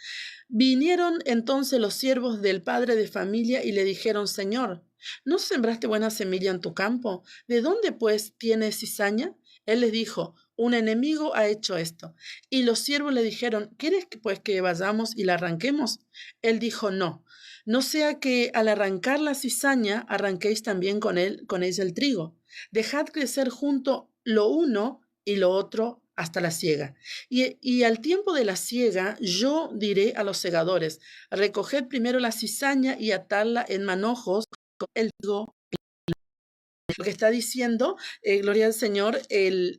A: Vinieron entonces los siervos del padre de familia y le dijeron, Señor, ¿no sembraste buena semilla en tu campo? ¿De dónde pues tiene cizaña? Él les dijo, un enemigo ha hecho esto. Y los siervos le dijeron, ¿quieres pues que vayamos y la arranquemos? Él dijo, no, no sea que al arrancar la cizaña arranquéis también con ella el trigo. Dejad crecer junto lo uno y lo otro hasta la siega. Y al tiempo de la siega, yo diré a los segadores, recoged primero la cizaña y atadla en manojos con el trigo. Lo que está diciendo, gloria al Señor, el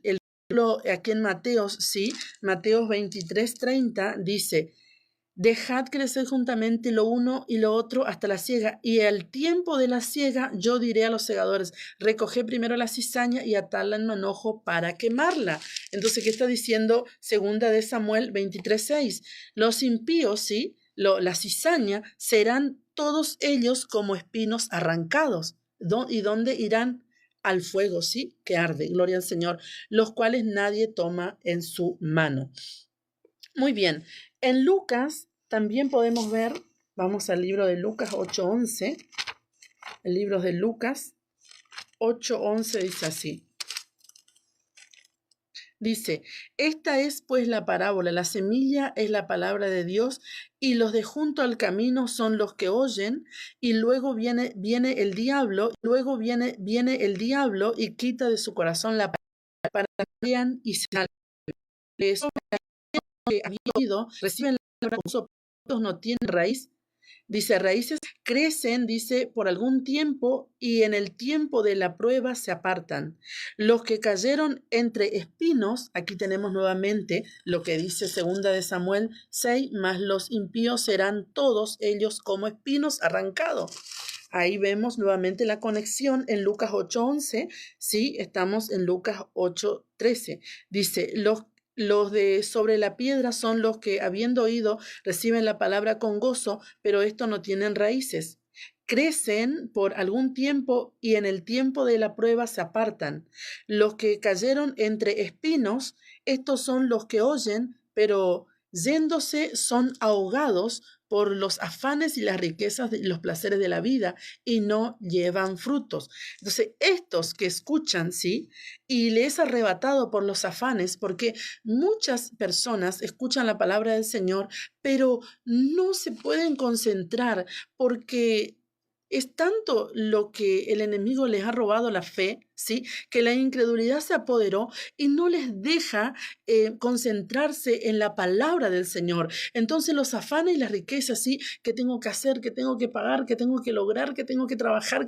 A: aquí en Mateos, sí, Mateos 23:30 dice, dejad crecer juntamente lo uno y lo otro hasta la siega, y al tiempo de la siega yo diré a los segadores, recoged primero la cizaña y atadla en manojo para quemarla. Entonces, ¿qué está diciendo segunda de Samuel 23:6? Los impíos, sí, la cizaña, serán todos ellos como espinos arrancados. ¿Y dónde irán? Al fuego, sí, que arde, gloria al Señor, los cuales nadie toma en su mano. Muy bien, en Lucas también podemos ver, vamos al libro de Lucas 8:11, el libro de Lucas 8:11 dice así. Dice, esta es pues la parábola, la semilla es la palabra de Dios y los de junto al camino son los que oyen y luego viene el diablo, y quita de su corazón la palabra para que crean y se salven. Eso que había oído, reciben la palabra con gozo, no tienen raíz. Dice, raíces crecen, dice, por algún tiempo y en el tiempo de la prueba se apartan. Los que cayeron entre espinos, aquí tenemos nuevamente lo que dice segunda de Samuel 6, más los impíos serán todos ellos como espinos arrancados. Ahí vemos nuevamente la conexión en Lucas 8:11, sí, estamos en Lucas 8:13. Dice, los de sobre la piedra son los que, habiendo oído, reciben la palabra con gozo, pero esto no tienen raíces. Crecen por algún tiempo y en el tiempo de la prueba se apartan. Los que cayeron entre espinos, estos son los que oyen, pero yéndose son ahogados por los afanes y las riquezas y los placeres de la vida y no llevan frutos. Entonces, estos que escuchan, ¿sí? Y les es arrebatado por los afanes, porque muchas personas escuchan la palabra del Señor, pero no se pueden concentrar porque es tanto lo que el enemigo les ha robado la fe, ¿sí? Que la incredulidad se apoderó y no les deja concentrarse en la palabra del Señor. Entonces los afanes y las riquezas, ¿sí? Que tengo que hacer, que tengo que pagar, que tengo que lograr, que tengo que trabajar,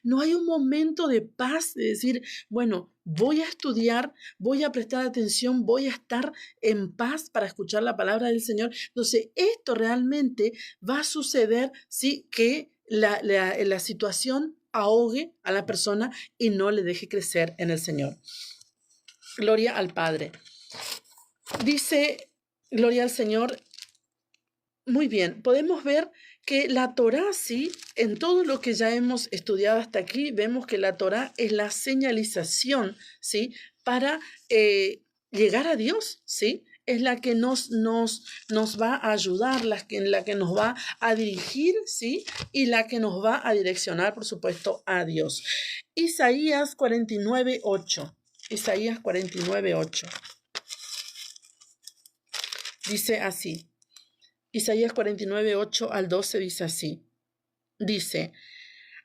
A: No hay un momento de paz de decir, bueno, voy a estudiar, voy a prestar atención, voy a estar en paz para escuchar la palabra del Señor. Entonces esto realmente va a suceder, ¿sí? Que la situación ahogue a la persona y no le deje crecer en el Señor. Gloria al Padre. Dice, gloria al Señor. Muy bien, podemos ver que la Torá, sí, en todo lo que ya hemos estudiado hasta aquí, vemos que la Torá es la señalización, ¿sí? Para llegar a Dios, ¿sí? Es la que nos va a ayudar, la que nos va a dirigir, ¿sí? Y la que nos va a direccionar, por supuesto, a Dios. Isaías 49:8. Isaías 49:8. Dice así. Isaías 49:8 al 12 dice así. Dice,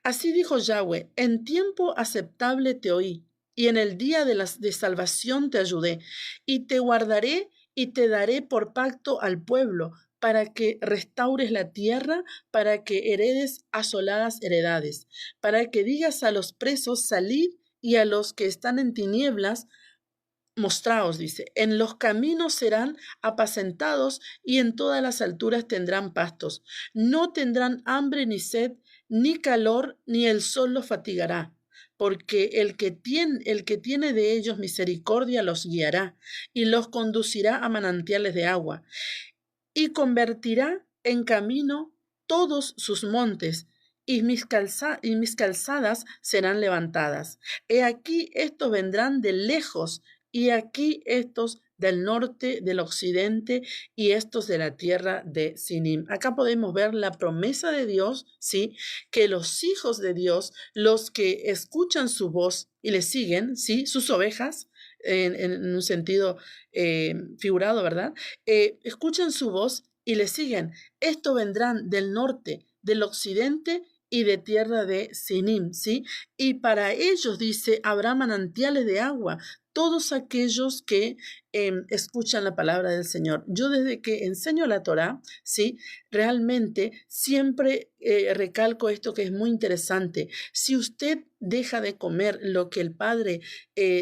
A: así dijo Yahweh, en tiempo aceptable te oí, y en el día de salvación te ayudé, y te guardaré y te daré por pacto al pueblo, para que restaures la tierra, para que heredes asoladas heredades, para que digas a los presos, salid, y a los que están en tinieblas, mostraos, dice, en los caminos serán apacentados y en todas las alturas tendrán pastos. No tendrán hambre ni sed, ni calor, ni el sol los fatigará. porque el que tiene de ellos misericordia los guiará y los conducirá a manantiales de agua y convertirá en camino todos sus montes y mis calzadas serán levantadas. He aquí estos vendrán de lejos y aquí estos del norte, del occidente y estos de la tierra de Sinim. Acá podemos ver la promesa de Dios, ¿sí? Que los hijos de Dios, los que escuchan su voz y le siguen, ¿sí? Sus ovejas, en un sentido figurado, ¿verdad? Escuchan su voz y le siguen. Estos vendrán del norte, del occidente y de tierra de Sinim, ¿sí? Y para ellos, dice, habrá manantiales de agua, todos aquellos que escuchan la palabra del Señor. Yo desde que enseño la Torá, ¿sí? Realmente siempre recalco esto que es muy interesante. Si usted deja de comer lo que el Padre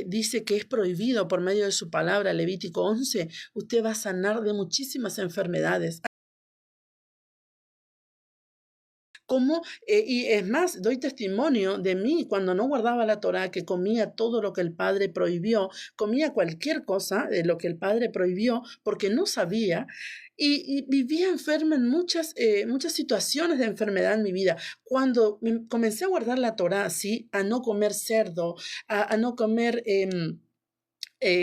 A: dice que es prohibido por medio de su palabra, Levítico 11, usted va a sanar de muchísimas enfermedades. Y es más, doy testimonio de mí cuando no guardaba la Torá, que comía todo lo que el Padre prohibió, comía cualquier cosa de lo que el Padre prohibió porque no sabía y vivía enferma en muchas situaciones de enfermedad en mi vida. Cuando comencé a guardar la Torá, ¿sí? A no comer cerdo, a no comer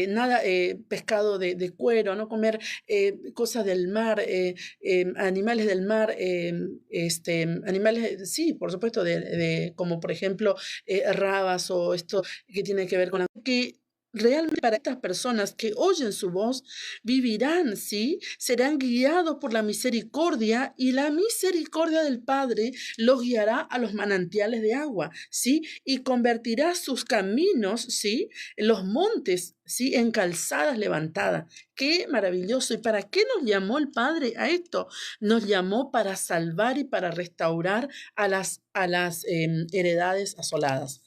A: nada, pescado de cuero, no comer cosas del mar, animales del mar, animales, sí, por supuesto, como por ejemplo rabas o esto que tiene que ver con que realmente para estas personas que oyen su voz vivirán, ¿sí? Serán guiados por la misericordia y la misericordia del Padre los guiará a los manantiales de agua, ¿sí? Y convertirá sus caminos, ¿sí? Los montes, ¿sí? En calzadas levantadas. Qué maravilloso. ¿Y para qué nos llamó el Padre a esto? Nos llamó para salvar y para restaurar a las heredades asoladas.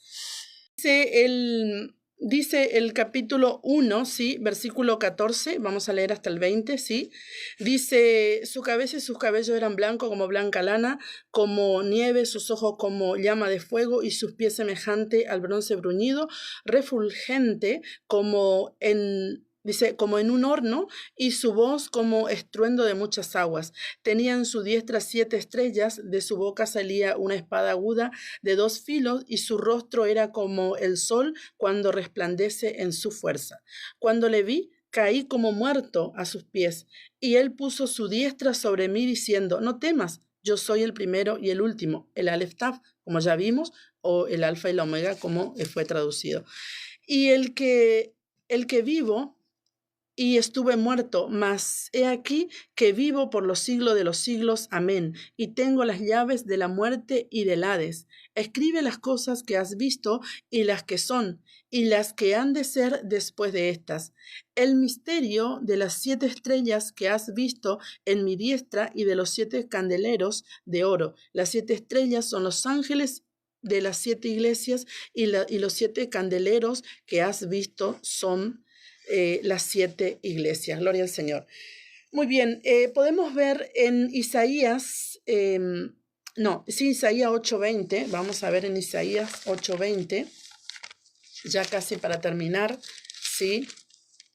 A: Dice el capítulo 1, ¿sí? Versículo 14, vamos a leer hasta el 20, ¿sí? Dice, su cabeza y sus cabellos eran blancos como blanca lana, como nieve, sus ojos como llama de fuego y sus pies semejante al bronce bruñido, refulgente dice, como en un horno, y su voz como estruendo de muchas aguas. Tenía en su diestra 7 estrellas, de su boca salía una espada aguda de 2 filos, y su rostro era como el sol cuando resplandece en su fuerza. Cuando le vi, caí como muerto a sus pies, y él puso su diestra sobre mí diciendo, no temas, yo soy el primero y el último, el Aleph Tav, como ya vimos, o el alfa y la omega, como fue traducido. Y el que vivo y estuve muerto, mas he aquí que vivo por los siglos de los siglos. Amén. Y tengo las llaves de la muerte y del Hades. Escribe las cosas que has visto y las que son, y las que han de ser después de estas. El misterio de las 7 estrellas que has visto en mi diestra y de los 7 candeleros de oro. Las 7 estrellas son los ángeles de las 7 iglesias y los 7 candeleros que has visto son las 7 iglesias. Gloria al Señor. Muy bien, podemos ver en Isaías, Isaías 8:20, vamos a ver en Isaías 8:20, ya casi para terminar, sí,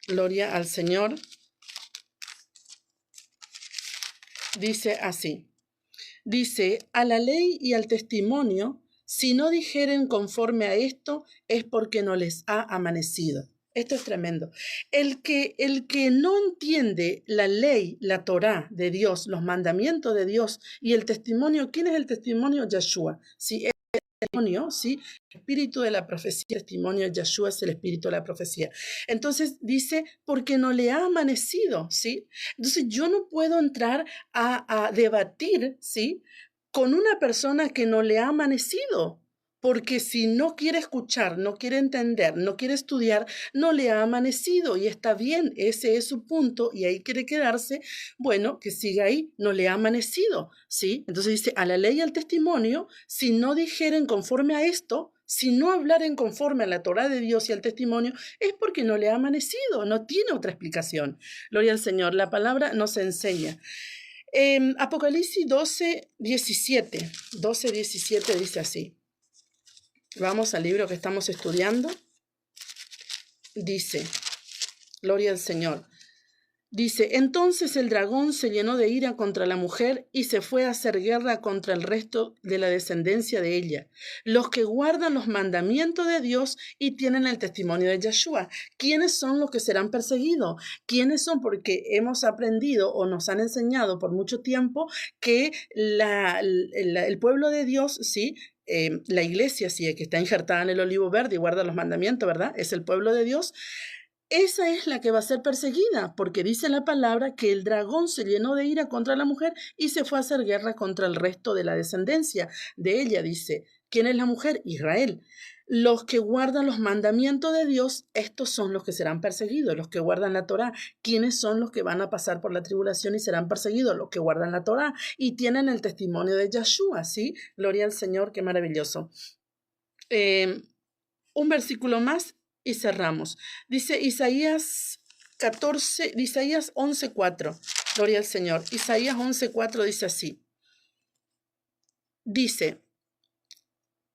A: gloria al Señor. Dice así, dice, a la ley y al testimonio, si no dijeren conforme a esto, es porque no les ha amanecido. Esto es tremendo. El que no entiende la ley, la Torá de Dios, los mandamientos de Dios y el testimonio, ¿quién es el testimonio? Yeshua. ¿Sí? El testimonio, ¿sí? El espíritu de la profecía, el testimonio de Yeshua es el espíritu de la profecía. Entonces dice, porque no le ha amanecido, ¿sí? Entonces yo no puedo entrar a debatir, ¿sí? Con una persona que no le ha amanecido. Porque si no quiere escuchar, no quiere entender, no quiere estudiar, no le ha amanecido y está bien, ese es su punto y ahí quiere quedarse, bueno, que siga ahí, no le ha amanecido, ¿sí? Entonces dice, a la ley y al testimonio, si no dijeren conforme a esto, si no hablaren conforme a la Torá de Dios y al testimonio, es porque no le ha amanecido, no tiene otra explicación. Gloria al Señor, la palabra nos enseña. Apocalipsis 12:17 dice así. Vamos al libro que estamos estudiando. Dice, gloria al Señor. Dice, entonces el dragón se llenó de ira contra la mujer y se fue a hacer guerra contra el resto de la descendencia de ella, los que guardan los mandamientos de Dios y tienen el testimonio de Yeshua. ¿Quiénes son los que serán perseguidos? ¿Quiénes son? Porque hemos aprendido o nos han enseñado por mucho tiempo que el pueblo de Dios, ¿sí? La iglesia, sí, que está injertada en el olivo verde y guarda los mandamientos, ¿verdad? Es el pueblo de Dios. Esa es la que va a ser perseguida, porque dice la palabra que el dragón se llenó de ira contra la mujer y se fue a hacer guerra contra el resto de la descendencia de ella, dice. ¿Quién es la mujer? Israel. Los que guardan los mandamientos de Dios, estos son los que serán perseguidos, los que guardan la Torá. ¿Quiénes son los que van a pasar por la tribulación y serán perseguidos? Los que guardan la Torá y tienen el testimonio de Yeshua, ¿sí? Gloria al Señor, qué maravilloso. Un versículo más y cerramos. Dice Isaías 11:4. Gloria al Señor. Isaías 11:4 dice así. Dice,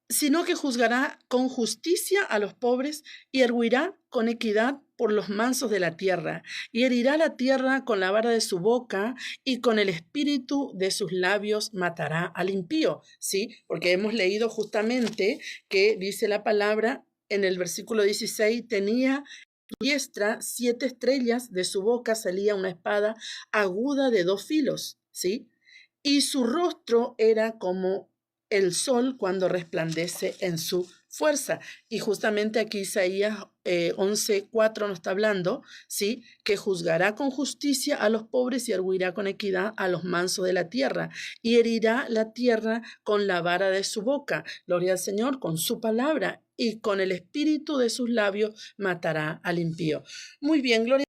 A: sino que juzgará con justicia a los pobres y erguirá con equidad por los mansos de la tierra, y herirá la tierra con la vara de su boca, y con el espíritu de sus labios matará al impío. ¿Sí? Porque hemos leído justamente que dice la palabra en el versículo 16, tenía diestra 7 estrellas, de su boca salía una espada aguda de 2 filos, ¿sí? Y su rostro era como el sol cuando resplandece en su fuerza. Y justamente aquí Isaías 11:4 nos está hablando, ¿sí? Que juzgará con justicia a los pobres y arguirá con equidad a los mansos de la tierra, y herirá la tierra con la vara de su boca. Gloria al Señor, con su palabra, y con el espíritu de sus labios matará al impío. Muy bien, gloria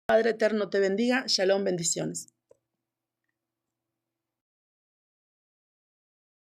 A: al Padre eterno, te bendiga. Shalom, bendiciones.